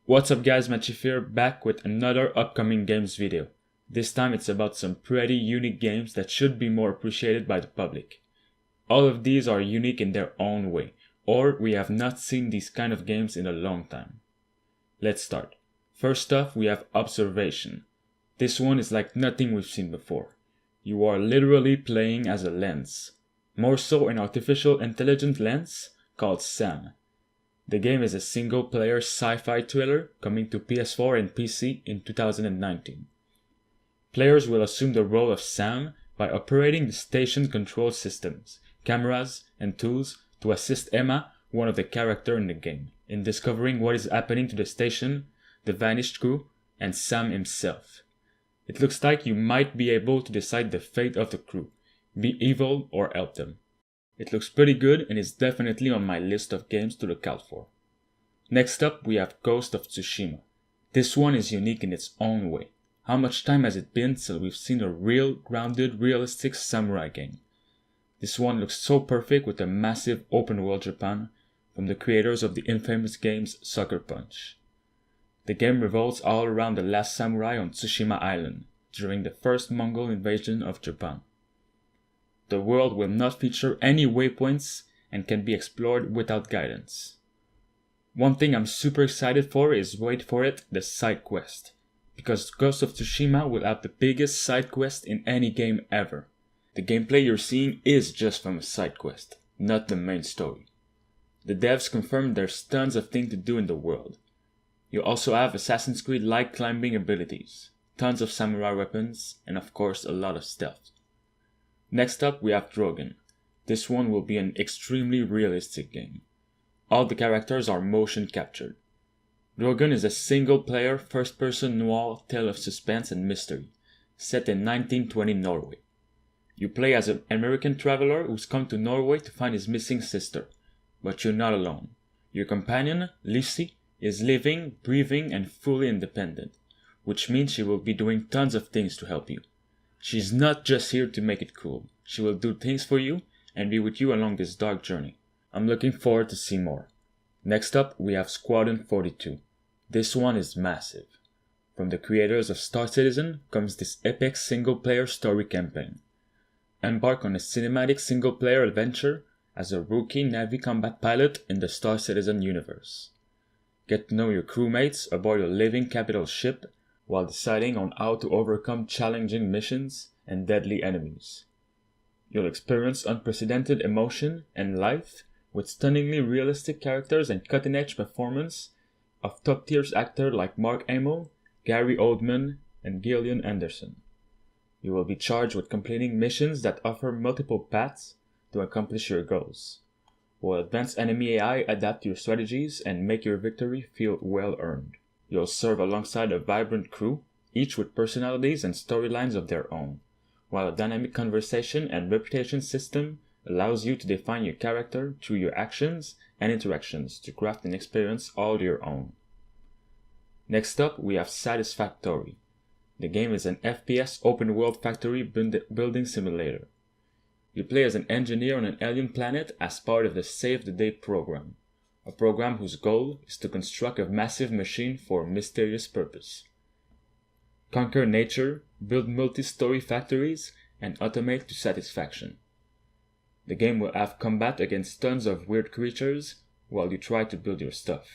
What's up guys, Machifir back with another upcoming games video. This time it's about some pretty unique games that should be more appreciated by the public. All of these are unique in their own way, or we have not seen these kind of games in a long time. Let's start. First off, we have Observation. This one is like nothing we've seen before. You are literally playing as a lens. More so an artificial intelligent lens called Sam. The game is a single-player sci-fi thriller coming to PS4 and PC in 2019. Players will assume the role of Sam by operating the station control systems, cameras, and tools to assist Emma, one of the characters in the game, in discovering what is happening to the station, the vanished crew, and Sam himself. It looks like you might be able to decide the fate of the crew, be evil or help them. It looks pretty good and is definitely on my list of games to look out for. Next up, we have Ghost of Tsushima. This one is unique in its own way. How much time has it been till we've seen a real, grounded, realistic samurai game? This one looks so perfect with a massive open world Japan from the creators of the infamous games Sucker Punch. The game revolves all around the last samurai on Tsushima Island during the first Mongol invasion of Japan. The world will not feature any waypoints and can be explored without guidance. One thing I'm super excited for is, wait for it, the side quest. Because Ghost of Tsushima will have the biggest side quest in any game ever. The gameplay you're seeing is just from a side quest, not the main story. The devs confirmed there's tons of things to do in the world. You also have Assassin's Creed-like climbing abilities, tons of samurai weapons, and of course a lot of stealth. Next up, we have Drogon. This one will be an extremely realistic game. All the characters are motion captured. Drogon is a single-player, first-person noir tale of suspense and mystery, set in 1920 Norway. You play as an American traveler who's come to Norway to find his missing sister, but you're not alone. Your companion, Lucy, is living, breathing, and fully independent, which means she will be doing tons of things to help you. She's not just here to make it cool. She will do things for you and be with you along this dark journey. I'm looking forward to see more. Next up, we have Squadron 42. This one is massive. From the creators of Star Citizen comes this epic single-player story campaign. Embark on a cinematic single-player adventure as a rookie Navy combat pilot in the Star Citizen universe. Get to know your crewmates aboard your living capital ship while deciding on how to overcome challenging missions and deadly enemies. You'll experience unprecedented emotion and life with stunningly realistic characters and cutting-edge performance of top-tier actors like Mark Hamill, Gary Oldman, and Gillian Anderson. You will be charged with completing missions that offer multiple paths to accomplish your goals, while advanced enemy AI adapt your strategies and make your victory feel well-earned. You'll serve alongside a vibrant crew, each with personalities and storylines of their own, while a dynamic conversation and reputation system allows you to define your character through your actions and interactions to craft an experience all your own. Next up, we have Satisfactory. The game is an FPS open-world factory building simulator. You play as an engineer on an alien planet as part of the Save the Day program. A program whose goal is to construct a massive machine for a mysterious purpose. Conquer nature, build multi-story factories, and automate to satisfaction. The game will have combat against tons of weird creatures while you try to build your stuff.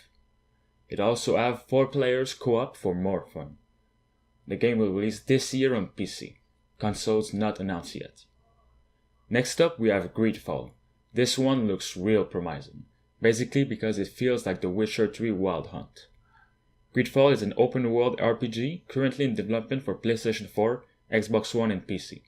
It also have 4 players co-op for more fun. The game will release this year on PC, consoles not announced yet. Next up, we have Greedfall. This one looks real promising. Basically because it feels like The Witcher 3 Wild Hunt. Greedfall is an open-world RPG currently in development for PlayStation 4, Xbox One, and PC.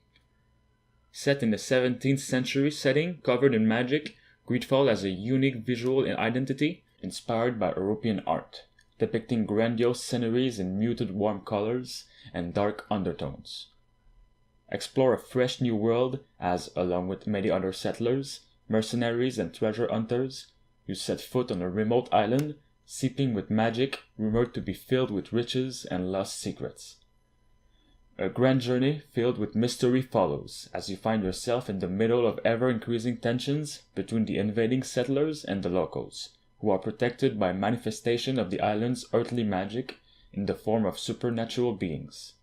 Set in the 17th century setting covered in magic, Greedfall has a unique visual identity inspired by European art, depicting grandiose sceneries in muted warm colors and dark undertones. Explore a fresh new world as, along with many other settlers, mercenaries, and treasure hunters, you set foot on a remote island, seeping with magic, rumored to be filled with riches and lost secrets. A grand journey filled with mystery follows as you find yourself in the middle of ever-increasing tensions between the invading settlers and the locals, who are protected by manifestation of the island's earthly magic in the form of supernatural beings.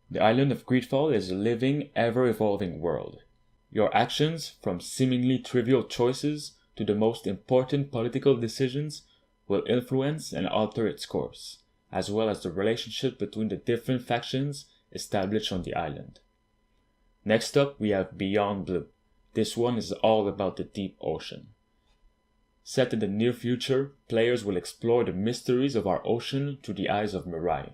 The island of Greedfall is a living, ever-evolving world. Your actions, from seemingly trivial choices to the most important political decisions, will influence and alter its course, as well as the relationship between the different factions established on the island. Next up, we have Beyond Blue. This one is all about the deep ocean. Set in the near future, players will explore the mysteries of our ocean through the eyes of Mirai,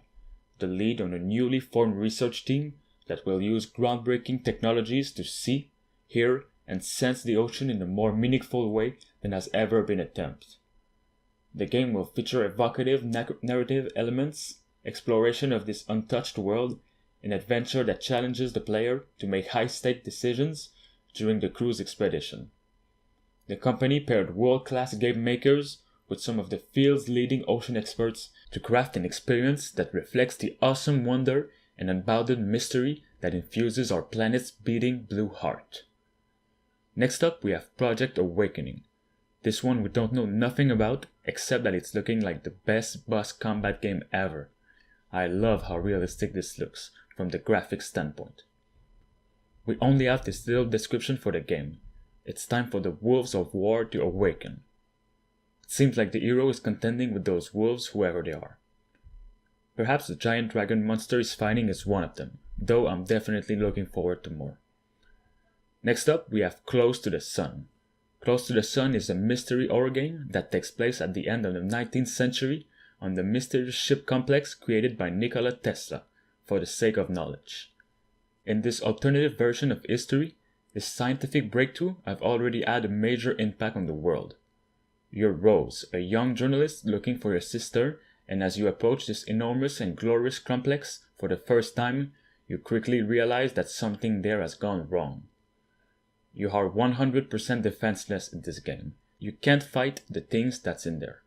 the lead on a newly formed research team that will use groundbreaking technologies to see, hear, and sense the ocean in a more meaningful way than has ever been attempted. The game will feature evocative narrative elements, exploration of this untouched world, an adventure that challenges the player to make high-stake decisions during the cruise expedition. The company paired world-class game makers with some of the field's leading ocean experts to craft an experience that reflects the awesome wonder and unbounded mystery that infuses our planet's beating blue heart. Next up, we have Project Awakening. This one we don't know nothing about, except that it's looking like the best boss combat game ever. I love how realistic this looks, from the graphics standpoint. We only have this little description for the game. It's time for the wolves of war to awaken. It seems like the hero is contending with those wolves, whoever they are. Perhaps the giant dragon monster he's fighting is one of them, though I'm definitely looking forward to more. Next up, we have Close to the Sun. Close to the Sun is a mystery horror game that takes place at the end of the 19th century on the mysterious ship complex created by Nikola Tesla for the sake of knowledge. In this alternative version of history, this scientific breakthrough have already had a major impact on the world. You're Rose, a young journalist looking for your sister, and as you approach this enormous and glorious complex for the first time, you quickly realize that something there has gone wrong. You are 100% defenseless in this game. You can't fight the things that's in there.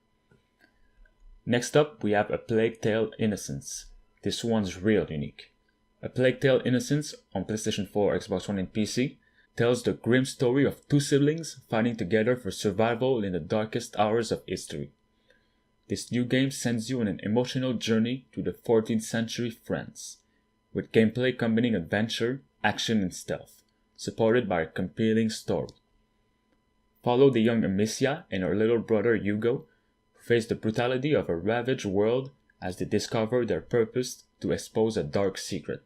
Next up, we have A Plague Tale Innocence. This one's real unique. A Plague Tale Innocence on PlayStation 4, Xbox One and PC tells the grim story of two siblings fighting together for survival in the darkest hours of history. This new game sends you on an emotional journey to the 14th century France, with gameplay combining adventure, action and stealth, supported by a compelling story. Follow the young Amicia and her little brother Hugo, who face the brutality of a ravaged world as they discover their purpose to expose a dark secret.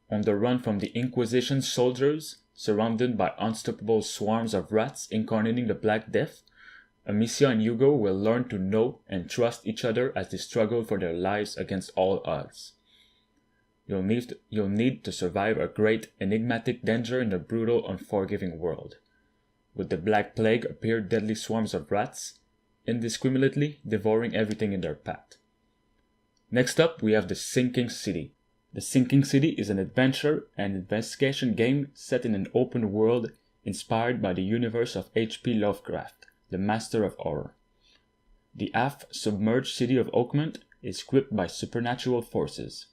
On the run from the Inquisition soldiers, surrounded by unstoppable swarms of rats incarnating the Black Death, Amicia and Hugo will learn to know and trust each other as they struggle for their lives against all odds. You'll need to survive a great, enigmatic danger in a brutal, unforgiving world. With the Black Plague appear deadly swarms of rats, indiscriminately devouring everything in their path. Next up, we have The Sinking City. The Sinking City is an adventure and investigation game set in an open world inspired by the universe of H.P. Lovecraft, the master of horror. The half-submerged city of Oakmont is gripped by supernatural forces.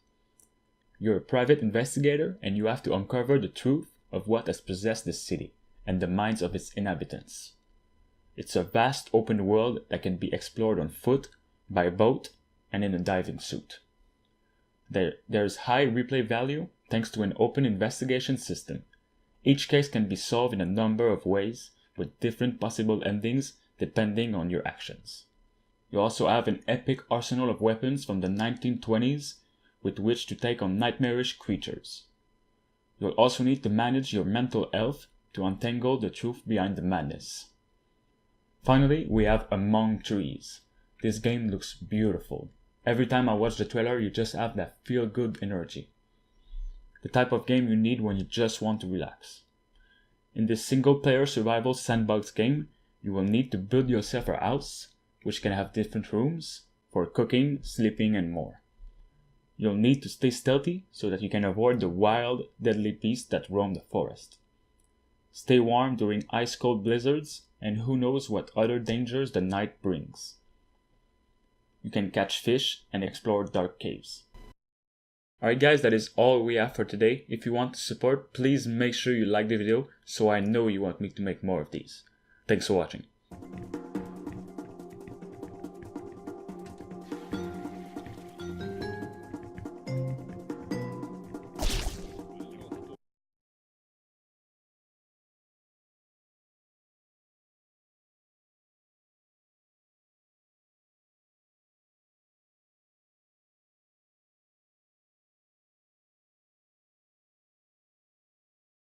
You're a private investigator and you have to uncover the truth of what has possessed this city and the minds of its inhabitants. It's a vast open world that can be explored on foot, by boat, and in a diving suit. There's high replay value thanks to an open investigation system. Each case can be solved in a number of ways with different possible endings depending on your actions. You also have an epic arsenal of weapons from the 1920s with which to take on nightmarish creatures. You'll also need to manage your mental health to untangle the truth behind the madness. Finally, we have Among Trees. This game looks beautiful. Every time I watch the trailer, you just have that feel-good energy. The type of game you need when you just want to relax. In this single-player survival sandbox game, you will need to build yourself a house, which can have different rooms, for cooking, sleeping, and more. You'll need to stay stealthy so that you can avoid the wild, deadly beasts that roam the forest. Stay warm during ice-cold blizzards, and who knows what other dangers the night brings. You can catch fish and explore dark caves. Alright guys, that is all we have for today. If you want to support, please make sure you like the video so I know you want me to make more of these. Thanks for watching.